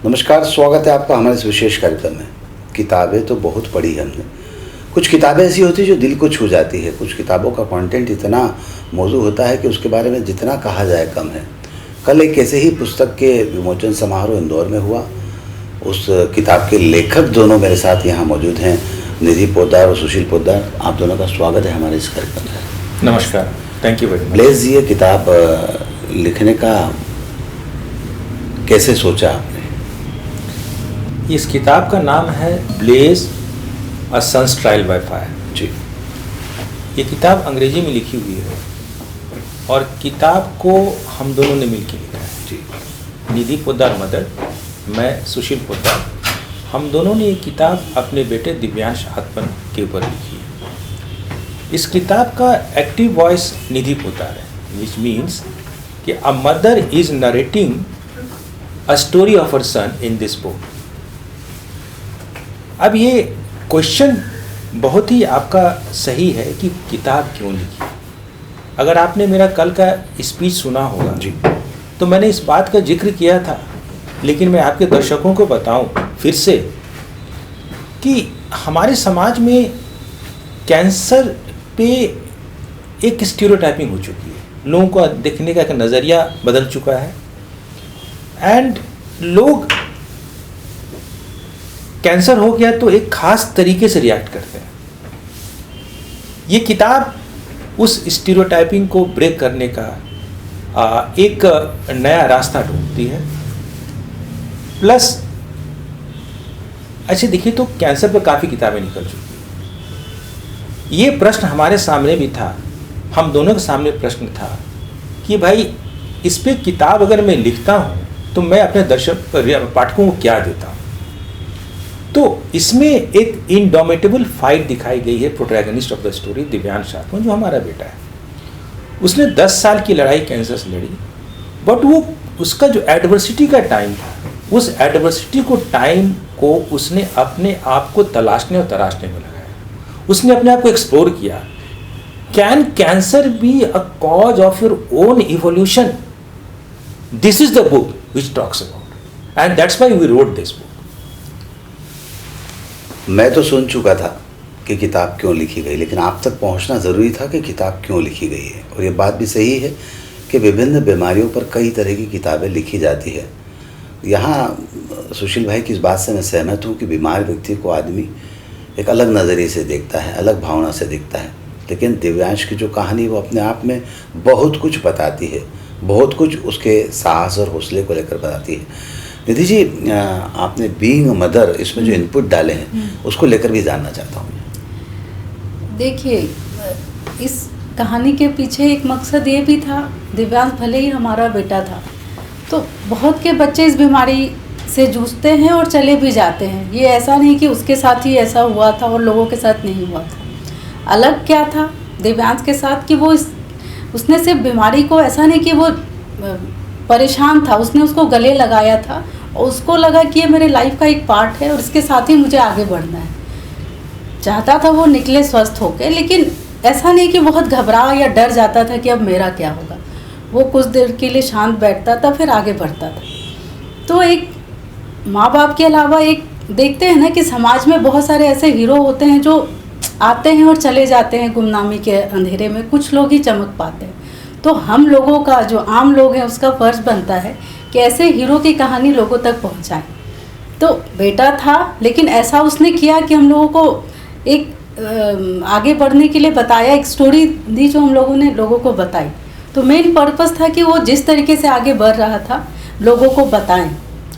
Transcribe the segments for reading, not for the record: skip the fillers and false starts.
नमस्कार, स्वागत है आपका हमारे इस विशेष कार्यक्रम में। किताबें तो बहुत पढ़ी है हमने। कुछ किताबें ऐसी होती हैं जो दिल को छू जाती है। कुछ किताबों का कंटेंट इतना मौजू होता है कि उसके बारे में जितना कहा जाए कम है। कल एक ऐसे ही पुस्तक के विमोचन समारोह इंदौर में हुआ। उस किताब के लेखक दोनों मेरे साथ यहाँ मौजूद हैं, निधि पोद्दार और सुशील पोद्दार। आप दोनों का स्वागत है हमारे इस कार्यक्रम में। नमस्कार, थैंक यू वेरी मच। ब्लेज, ये किताब लिखने का कैसे सोचा आपने? इस किताब का नाम है blaze a son's trial by fire. जी। ये किताब अंग्रेजी में लिखी हुई है और किताब को हम दोनों ने मिलकर लिखा है। जी। निधि पोद्दार मदर, मैं सुशील पोद्दार, हम दोनों ने ये किताब अपने बेटे दिव्यांश आत्मन के ऊपर लिखी है। इस किताब का एक्टिव वॉइस निधि पोद्दार है, विच मीन्स कि a mother is narrating a story of her son in this book. अब ये क्वेश्चन बहुत ही आपका सही है कि किताब क्यों लिखी। अगर आपने मेरा कल का स्पीच सुना होगा जी, तो मैंने इस बात का जिक्र किया था, लेकिन मैं आपके दर्शकों को बताऊं फिर से कि हमारे समाज में कैंसर पे एक स्टीरियोटाइपिंग हो चुकी है। लोगों को देखने का एक नज़रिया बदल चुका है एंड लोग कैंसर हो गया तो एक खास तरीके से रिएक्ट करते हैं। ये किताब उस स्टीरियोटाइपिंग को ब्रेक करने का एक नया रास्ता ढूंढती है। प्लस अच्छे देखिए तो कैंसर पर काफ़ी किताबें निकल चुकी हैं। ये प्रश्न हमारे सामने भी था, हम दोनों के सामने प्रश्न था कि भाई इस पे किताब अगर मैं लिखता हूँ तो मैं अपने दर्शक पाठकों को क्या देता हूँ। तो इसमें एक इनडोमिटेबल फाइट दिखाई गई है। Protagonist of the story Divyansh आत्मन, जो हमारा बेटा है, उसने 10 साल की लड़ाई कैंसर से लड़ी, बट वो उसका जो एडवर्सिटी का टाइम था, उस एडवर्सिटी टाइम को उसने अपने आप को तलाशने और तराशने में लगाया। उसने अपने आप को एक्सप्लोर किया। Can cancer be a cause of your own evolution? This is the book which talks about, and that's why we wrote this book. मैं तो सुन चुका था कि किताब क्यों लिखी गई, लेकिन आप तक पहुंचना ज़रूरी था कि किताब क्यों लिखी गई है। और ये बात भी सही है कि विभिन्न बीमारियों पर कई तरह की किताबें लिखी जाती है। यहाँ सुशील भाई की इस बात से मैं सहमत हूँ कि बीमार व्यक्ति को आदमी एक अलग नज़रिए से देखता है, अलग भावना से देखता है। लेकिन दिव्यांश की जो कहानी वो अपने आप में बहुत कुछ बताती है, बहुत कुछ उसके साहस और हौसले को लेकर बताती है। निधि जी, आपने बीइंग मदर इसमें जो इनपुट डाले हैं उसको लेकर भी जानना चाहता हूँ। देखिए, इस कहानी के पीछे एक मकसद ये भी था, दिव्यांश भले ही हमारा बेटा था, तो बहुत के बच्चे इस बीमारी से जूझते हैं और चले भी जाते हैं। ये ऐसा नहीं कि उसके साथ ही ऐसा हुआ था और लोगों के साथ नहीं हुआ था। अलग क्या था दिव्यांश के साथ कि वो उसने सिर्फ बीमारी को, ऐसा नहीं कि वो परेशान था, उसने उसको गले लगाया था और उसको लगा कि ये मेरे लाइफ का एक पार्ट है और इसके साथ ही मुझे आगे बढ़ना है। चाहता था वो निकले स्वस्थ होकर, लेकिन ऐसा नहीं कि बहुत घबरा या डर जाता था कि अब मेरा क्या होगा। वो कुछ देर के लिए शांत बैठता था, फिर आगे बढ़ता था। तो एक माँ बाप के अलावा एक देखते हैं ना कि समाज में बहुत सारे ऐसे हीरो होते हैं जो आते हैं और चले जाते हैं गुमनामी के अंधेरे में, कुछ लोग ही चमक पाते हैं। तो हम लोगों का, जो आम लोग हैं, उसका फर्ज बनता है कि ऐसे हीरो की कहानी लोगों तक पहुंचाएं। तो बेटा था, लेकिन ऐसा उसने किया कि हम लोगों को एक आगे बढ़ने के लिए बताया, एक स्टोरी दी जो हम लोगों ने लोगों को बताई। तो मेन पर्पस था कि वो जिस तरीके से आगे बढ़ रहा था लोगों को बताएं।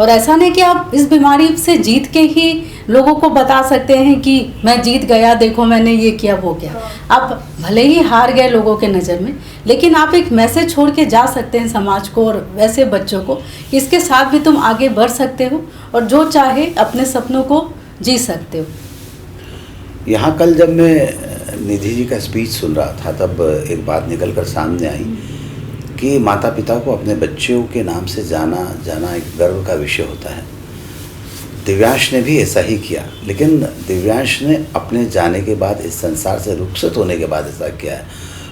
और ऐसा नहीं कि आप इस बीमारी से जीत के ही लोगों को बता सकते हैं कि मैं जीत गया, देखो मैंने ये किया वो किया। आप भले ही हार गए लोगों के नज़र में, लेकिन आप एक मैसेज छोड़ के जा सकते हैं समाज को और वैसे बच्चों को, इसके साथ भी तुम आगे बढ़ सकते हो और जो चाहे अपने सपनों को जी सकते हो। यहाँ कल जब मैं निधि जी का स्पीच सुन रहा था तब एक बात निकल कर सामने आई कि माता पिता को अपने बच्चों के नाम से जाना एक गर्व का विषय होता है। दिव्यांश ने भी ऐसा ही किया, लेकिन दिव्यांश ने अपने जाने के बाद, इस संसार से रुखसत होने के बाद ऐसा किया है।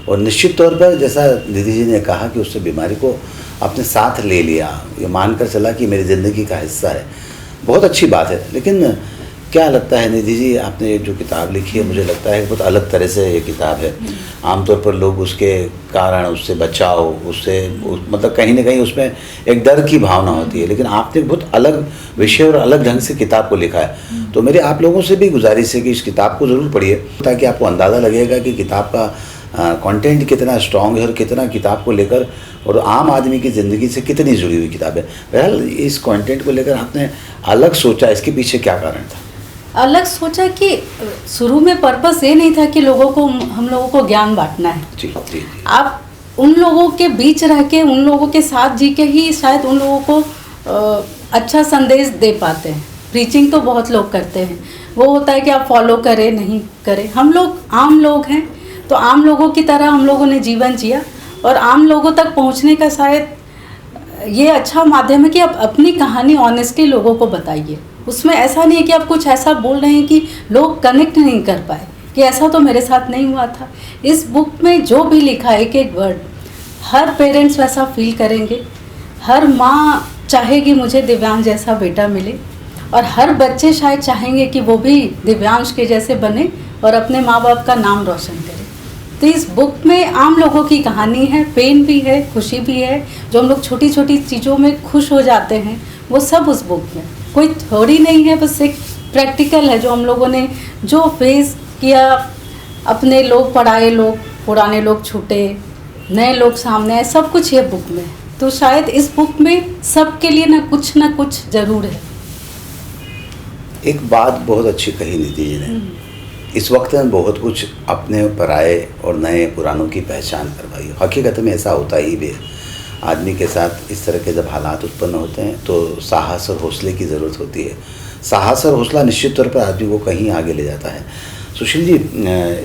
और निश्चित तौर पर जैसा निधि जी ने कहा कि उसने बीमारी को अपने साथ ले लिया, ये मानकर चला कि मेरी ज़िंदगी का हिस्सा है, बहुत अच्छी बात है। लेकिन क्या लगता है निधि जी, आपने जो किताब लिखी है, मुझे लगता है बहुत अलग तरह से ये किताब है। आमतौर पर लोग उसके कारण, उससे बचाव, मतलब कहीं ना कहीं उसमें एक डर की भावना होती है, लेकिन आपने बहुत अलग विषय और अलग ढंग से किताब को लिखा है। तो मेरी आप लोगों से भी गुजारिश है कि इस किताब को ज़रूर पढ़िए, ताकि आपको अंदाज़ा लगेगा कि किताब का कंटेंट कितना स्ट्रॉन्ग है और कितना किताब को लेकर और आम आदमी की ज़िंदगी से कितनी जुड़ी हुई किताब है। बहरहाल इस कंटेंट को लेकर आपने अलग सोचा, इसके पीछे क्या कारण था? अलग सोचा कि शुरू में पर्पस ये नहीं था कि हम लोगों को ज्ञान बांटना है। जी जी जी। आप उन लोगों के बीच रह के, उन लोगों के साथ जी के ही शायद उन लोगों को अच्छा संदेश दे पाते हैं। प्रीचिंग तो बहुत लोग करते हैं, वो होता है कि आप फॉलो करें नहीं करें। हम लोग आम लोग हैं, तो आम लोगों की तरह हम लोगों ने जीवन जिया, और आम लोगों तक पहुंचने का शायद ये अच्छा माध्यम है कि आप अपनी कहानी ऑनेस्टली लोगों को बताइए। उसमें ऐसा नहीं है कि आप कुछ ऐसा बोल रहे हैं कि लोग कनेक्ट नहीं कर पाए, कि ऐसा तो मेरे साथ नहीं हुआ था। इस बुक में जो भी लिखा है, एक एक वर्ड, हर पेरेंट्स वैसा फील करेंगे, हर माँ चाहेगी मुझे दिव्यांश जैसा बेटा मिले, और हर बच्चे शायद चाहेंगे कि वो भी दिव्यांश के जैसे बने और अपने माँ बाप का नाम रोशन करें। तो इस बुक में आम लोगों की कहानी है, पेन भी है, खुशी भी है, जो हम लोग छोटी छोटी चीज़ों में खुश हो जाते हैं, वो सब उस बुक में। कोई थ्योरी नहीं है, बस एक प्रैक्टिकल है जो हम लोगों ने जो फेस किया। अपने लोग पढ़ाए, लोग पुराने लोग छूटे, नए लोग सामने आए, सब कुछ ये बुक में। तो शायद इस बुक में सबके लिए ना कुछ ज़रूर है। एक बात बहुत अच्छी कही निधि जी ने, इस वक्त में बहुत कुछ अपने पराए और नए पुरानों की पहचान करवाई। हकीकत में ऐसा होता ही भी है। आदमी के साथ इस तरह के जब हालात उत्पन्न होते हैं तो साहस और हौसले की ज़रूरत होती है। साहस और हौसला निश्चित तौर पर आदमी को कहीं आगे ले जाता है। सुशील जी,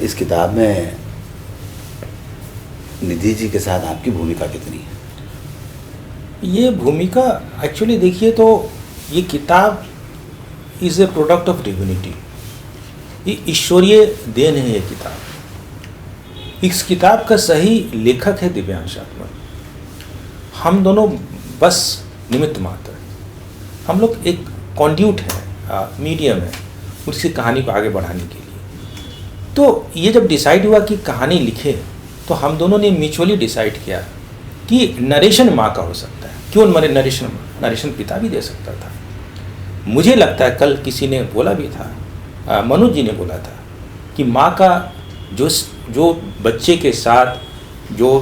इस किताब में निधि जी के साथ आपकी भूमिका कितनी है? ये भूमिका एक्चुअली देखिए तो ये किताब is a product of divinity. ये ईश्वरीय देन है ये किताब। इस किताब का सही लेखक है दिव्यांश आत्मा। हम दोनों बस निमित्त मात्र हैं। हम लोग एक कॉन्ड्यूट है, मीडियम है उसकी कहानी को आगे बढ़ाने के लिए। तो ये जब डिसाइड हुआ कि कहानी लिखे, तो हम दोनों ने म्यूचुअली डिसाइड किया कि नरेशन माँ का हो सकता है, क्यों नरेशन पिता भी दे सकता था। मुझे लगता है कल किसी ने बोला भी था, मनोज जी ने बोला था कि माँ का जो बच्चे के साथ जो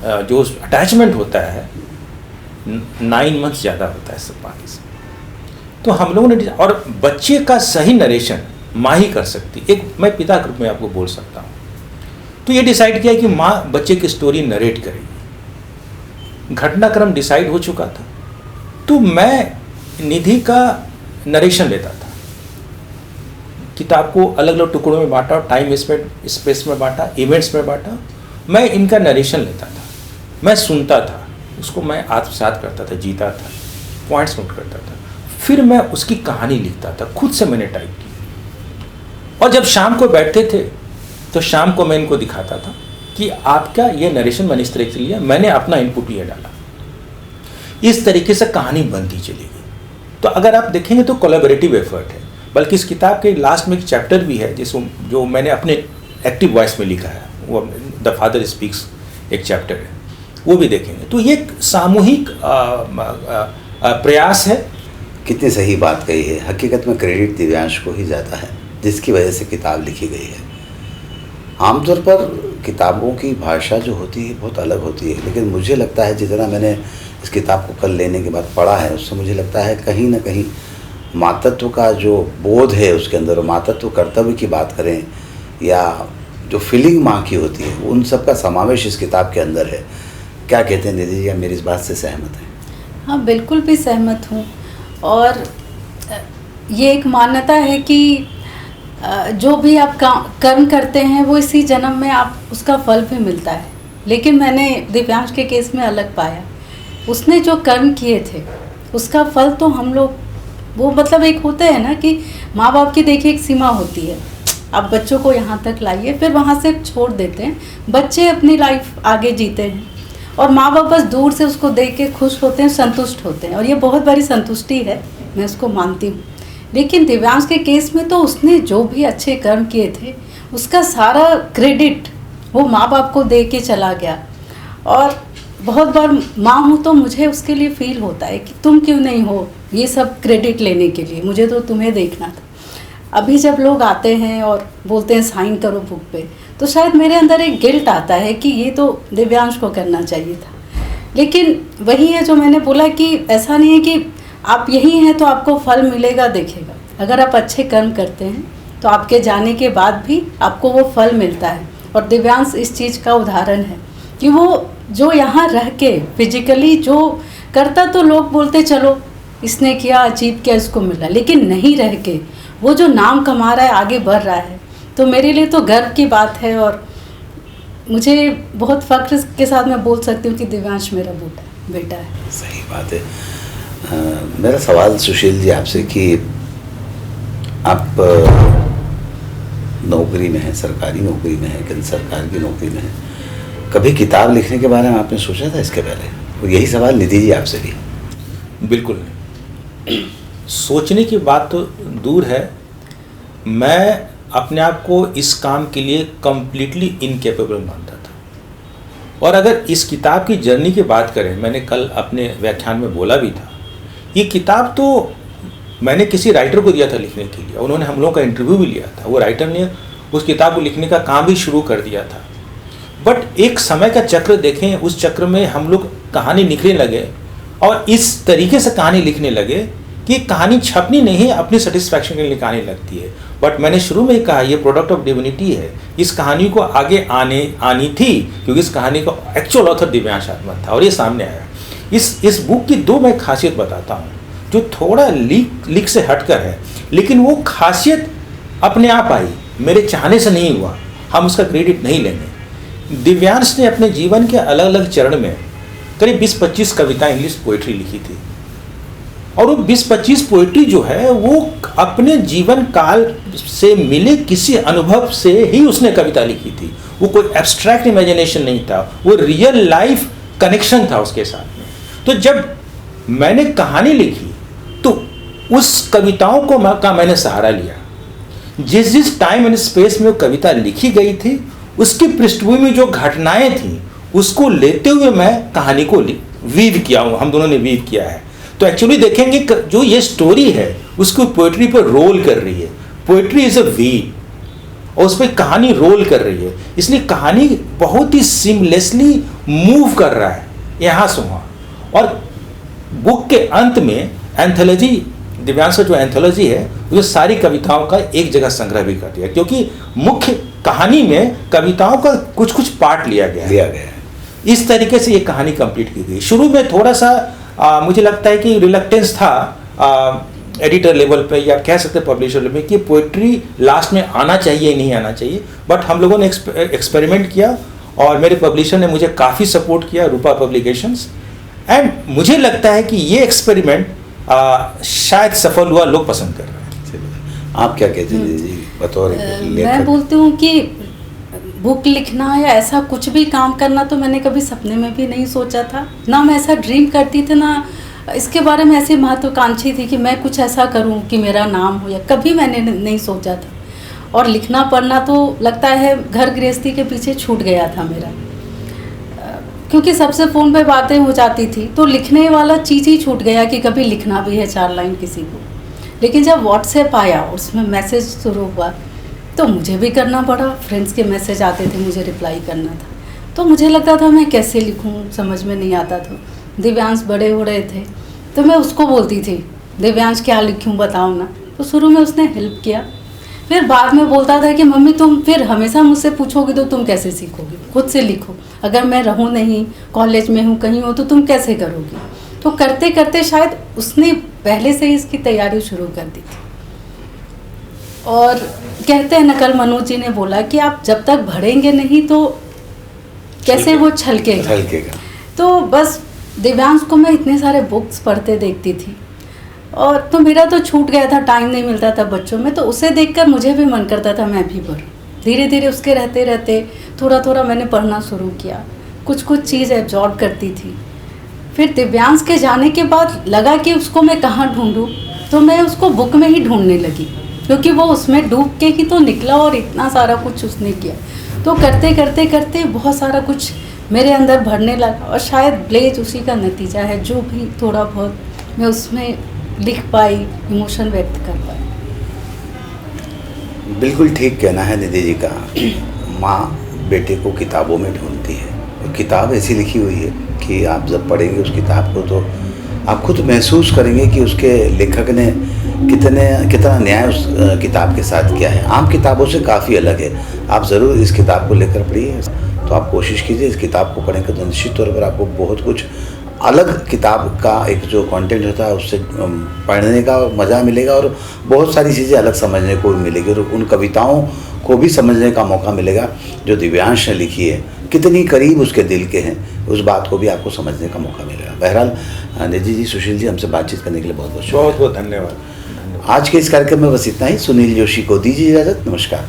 अटैचमेंट होता है 9 मंथ्स ज़्यादा होता है सब बाकी से। तो हम लोगों ने, और बच्चे का सही नरेशन माँ ही कर सकती। एक मैं पिता के रूप में आपको बोल सकता हूँ। तो ये डिसाइड किया कि माँ बच्चे की स्टोरी नरेट करेगी। घटनाक्रम डिसाइड हो चुका था, तो मैं निधि का नरेशन लेता था। किताब को अलग अलग टुकड़ों में बांटा, टाइम स्पेस में बांटा, इवेंट्स में बांटा। मैं इनका नरेशन लेता था, मैं सुनता था, उसको मैं आत्मसात करता था, जीता था, पॉइंट्स नोट करता था, फिर मैं उसकी कहानी लिखता था। खुद से मैंने टाइप की, और जब शाम को बैठते थे तो शाम को मैं इनको दिखाता था कि आपका ये नरेशन मैंने इस तरीके से लिया, मैंने अपना इनपुट ये डाला। इस तरीके से कहानी बनती चली गई। तो अगर आप देखेंगे तो कोलैबोरेटिव एफर्ट है। बल्कि इस किताब के लास्ट में एक चैप्टर भी है जो मैंने अपने एक्टिव वॉइस में लिखा है, वो द फादर स्पीक्स एक चैप्टर है, वो भी देखेंगे। तो ये एक सामूहिक प्रयास है। कितनी सही बात कही है। हकीकत में क्रेडिट दिव्यांश को ही जाता है, जिसकी वजह से किताब लिखी गई है। आमतौर पर किताबों की भाषा जो होती है बहुत अलग होती है, लेकिन मुझे लगता है जितना मैंने इस किताब को कल लेने के बाद पढ़ा है, उससे मुझे लगता है कहीं ना कहीं मातृत्व का जो बोध है उसके अंदर, मातृत्व कर्तव्य की बात करें या जो फीलिंग माँ की होती है, उन सब का समावेश इस किताब के अंदर है। क्या कहते हैं निधि जी, आप मेरी इस बात से सहमत हैं? हाँ, बिल्कुल भी सहमत हूँ। और ये एक मान्यता है कि जो भी आप कर्म करते हैं वो इसी जन्म में आप उसका फल भी मिलता है। लेकिन मैंने दिव्यांश के केस में अलग पाया। उसने जो कर्म किए थे उसका फल तो हम लोग, वो मतलब एक होते हैं ना कि माँ बाप की देखिए एक सीमा होती है आप बच्चों को यहाँ तक लाइए, फिर वहाँ से छोड़ देते हैं, बच्चे अपनी लाइफ आगे जीते हैं और माँ बाप बस दूर से उसको देख के खुश होते हैं, संतुष्ट होते हैं, और ये बहुत बड़ी संतुष्टि है, मैं उसको मानती हूँ। लेकिन दिव्यांश के केस में तो उसने जो भी अच्छे कर्म किए थे उसका सारा क्रेडिट वो माँ बाप को दे के चला गया। और बहुत बार माँ हूँ तो मुझे उसके लिए फील होता है कि तुम क्यों नहीं हो ये सब क्रेडिट लेने के लिए, मुझे तो तुम्हें देखना था। अभी जब लोग आते हैं और बोलते हैं साइन करो बुक पे, तो शायद मेरे अंदर एक गिल्ट आता है कि ये तो दिव्यांश को करना चाहिए था। लेकिन वही है जो मैंने बोला कि ऐसा नहीं है कि आप यही हैं तो आपको फल मिलेगा, देखेगा। अगर आप अच्छे कर्म करते हैं तो आपके जाने के बाद भी आपको वो फल मिलता है। और दिव्यांश इस चीज़ का उदाहरण है कि वो जो यहाँ रह के फिजिकली जो करता, तो लोग बोलते चलो इसने किया, अचीव किया, इसको मिला, लेकिन नहीं रह के वो जो नाम कमा रहा है, आगे बढ़ रहा है, तो मेरे लिए तो गर्व की बात है। और मुझे बहुत फख्र के साथ मैं बोल सकती हूँ कि दिव्यांश मेरा बेटा है। सही बात है। मेरा सवाल सुशील जी आपसे कि आप नौकरी में हैं, सरकारी नौकरी में हैं, केंद्र सरकार की नौकरी में हैं, कभी किताब लिखने के बारे में आपने सोचा था इसके पहले? और यही सवाल निधि जी आपसे भी। बिल्कुल नहीं, सोचने की बात तो दूर है, मैं अपने आप को इस काम के लिए कम्प्लीटली इनकेपेबल मानता था। और अगर इस किताब की जर्नी की बात करें, मैंने कल अपने व्याख्यान में बोला भी था, ये किताब तो मैंने किसी राइटर को दिया था लिखने के लिए, उन्होंने हम लोगों का इंटरव्यू भी लिया था, वो राइटर ने उस किताब को लिखने का काम भी शुरू कर दिया था। बट एक समय का चक्र देखें, उस चक्र में हम लोग कहानी लिखने लगे और इस तरीके से कहानी लिखने लगे कि कहानी छपनी नहीं, अपनी सेटिस्फैक्शन के लिए कहानी लगती है। बट मैंने शुरू में ही कहा, ये प्रोडक्ट ऑफ डिविनिटी है, इस कहानी को आगे आनी थी, क्योंकि इस कहानी का एक्चुअल ऑथर दिव्यांश आत्मा था और ये सामने आया। इस बुक की दो मैं खासियत बताता हूँ जो थोड़ा लीक से हटकर है, लेकिन वो खासियत अपने आप आई, मेरे चाहने से नहीं हुआ, हम उसका क्रेडिट नहीं लेंगे। दिव्यांश ने अपने जीवन के अलग अलग चरण में करीब 20-25 कविता इंग्लिश पोइट्री लिखी थी, और वो 20-25 पोइट्री जो है वो अपने जीवन काल से मिले किसी अनुभव से ही उसने कविता लिखी थी। वो कोई एब्स्ट्रैक्ट इमेजिनेशन नहीं था, वो रियल लाइफ कनेक्शन था उसके साथ में। तो जब मैंने कहानी लिखी तो उस कविताओं को मैंने सहारा लिया। जिस टाइम एंड स्पेस में वो कविता लिखी गई थी, उसकी पृष्ठभूमि में जो घटनाएं थी उसको लेते हुए मैं कहानी को वीव किया हूँ, हम दोनों ने वीव किया है। तो एक्चुअली देखेंगे जो ये स्टोरी है उसको पोएट्री पर रोल कर रही है। पोएट्री इज अ वीव और उस पर कहानी रोल कर रही है, इसलिए कहानी बहुत ही सीमलेसली मूव कर रहा है यहाँ से वहाँ। और बुक के अंत में एंथोलॉजी, दिव्यांश जो एंथोलॉजी है, वो सारी कविताओं का एक जगह संग्रह भी कर दिया, क्योंकि मुख्य कहानी में कविताओं का कुछ कुछ पार्ट लिया गया है। इस तरीके से ये कहानी कंप्लीट की गई। शुरू में थोड़ा सा मुझे लगता है कि रिलक्टेंस था एडिटर लेवल पे, या कह सकते हैं पब्लिशर लेवल पे, कि पोइट्री लास्ट में आना चाहिए नहीं आना चाहिए। बट हम लोगों ने एक्सपेरिमेंट किया और मेरे पब्लिशर ने मुझे काफ़ी सपोर्ट किया, रूपा पब्लिकेशंस। एंड मुझे लगता है कि ये एक्सपेरिमेंट शायद सफल हुआ, लोग पसंद कर रहे हैं। आप क्या कहते हैं जी बतौर लेखक? मैं बोलती हूँ कि बुक लिखना या ऐसा कुछ भी काम करना तो मैंने कभी सपने में भी नहीं सोचा था, ना मैं ऐसा ड्रीम करती थी, ना इसके बारे में ऐसी महत्वाकांक्षी थी कि मैं कुछ ऐसा करूं कि मेरा नाम हो, या कभी मैंने नहीं सोचा था। और लिखना पढ़ना तो लगता है घर गृहस्थी के पीछे छूट गया था मेरा, क्योंकि सबसे फ़ोन पे बातें हो जाती थी, तो लिखने वाला चीज़ ही छूट गया कि कभी लिखना भी है 4 लाइन किसी को। लेकिन जब व्हाट्सएप आया, उसमें मैसेज शुरू हुआ, तो मुझे भी करना पड़ा। फ्रेंड्स के मैसेज आते थे, मुझे रिप्लाई करना था, तो मुझे लगता था मैं कैसे लिखूं, समझ में नहीं आता था। दिव्यांश बड़े हो रहे थे तो मैं उसको बोलती थी, दिव्यांश क्या लिखूं बताओ ना। तो शुरू में उसने हेल्प किया, फिर बाद में बोलता था कि मम्मी तुम फिर हमेशा मुझसे पूछोगे तो तुम कैसे सीखोगे, खुद से लिखो, अगर मैं रहूं नहीं, कॉलेज में हूं, कहीं हो, तो तुम कैसे करोगे। तो करते करते शायद उसने पहले से ही इसकी तैयारी शुरू कर दी थी। और कहते हैं ना, कल मनोज जी ने बोला कि आप जब तक भरेंगे नहीं तो कैसे वो छलकेगा। तो बस दिव्यांश को मैं इतने सारे बुक्स पढ़ते देखती थी और तो मेरा तो छूट गया था, टाइम नहीं मिलता था बच्चों में, तो उसे देखकर मुझे भी मन करता था मैं भी पढूं। धीरे धीरे उसके रहते रहते थोड़ा थोड़ा मैंने पढ़ना शुरू किया, कुछ कुछ चीज़ एब्जॉर्ब करती थी। फिर दिव्यांश के जाने के बाद लगा कि उसको मैं कहाँ ढूंढूं, तो मैं उसको बुक में ही ढूंढने लगी, क्योंकि वो उसमें डूब के ही तो निकला और इतना सारा कुछ उसने किया। तो करते करते करते बहुत सारा कुछ मेरे अंदर भरने लगा, और शायद ब्लेज उसी का नतीजा है, जो भी थोड़ा बहुत मैं उसमें लिख पाई, इमोशन व्यक्त कर पाई। बिल्कुल ठीक कहना है निधि जी का। माँ बेटे को किताबों में ढूंढती है, और किताब ऐसी लिखी हुई है कि आप जब पढ़ेंगे उस किताब को तो आप खुद महसूस करेंगे कि उसके लेखक ने कितना न्याय उस किताब के साथ किया है। आम किताबों से काफ़ी अलग है। आप ज़रूर इस किताब को लेकर पढ़िए। तो आप कोशिश कीजिए इस किताब को पढ़ेंगे तो निश्चित तौर पर आपको बहुत कुछ अलग किताब का एक जो कंटेंट होता है उससे पढ़ने का मज़ा मिलेगा, और बहुत सारी चीज़ें अलग समझने को भी मिलेगी, और उन कविताओं को भी समझने का मौका मिलेगा जो दिव्यांश ने लिखी है, कितनी करीब उसके दिल के हैं, उस बात को भी आपको समझने का मौका मिलेगा। बहरहाल निधि जी, सुशील जी, हमसे बातचीत करने के लिए बहुत बहुत बहुत धन्यवाद। आज के इस कार्यक्रम में बस इतना ही। सुनील जोशी को दीजिए इजाज़त। नमस्कार।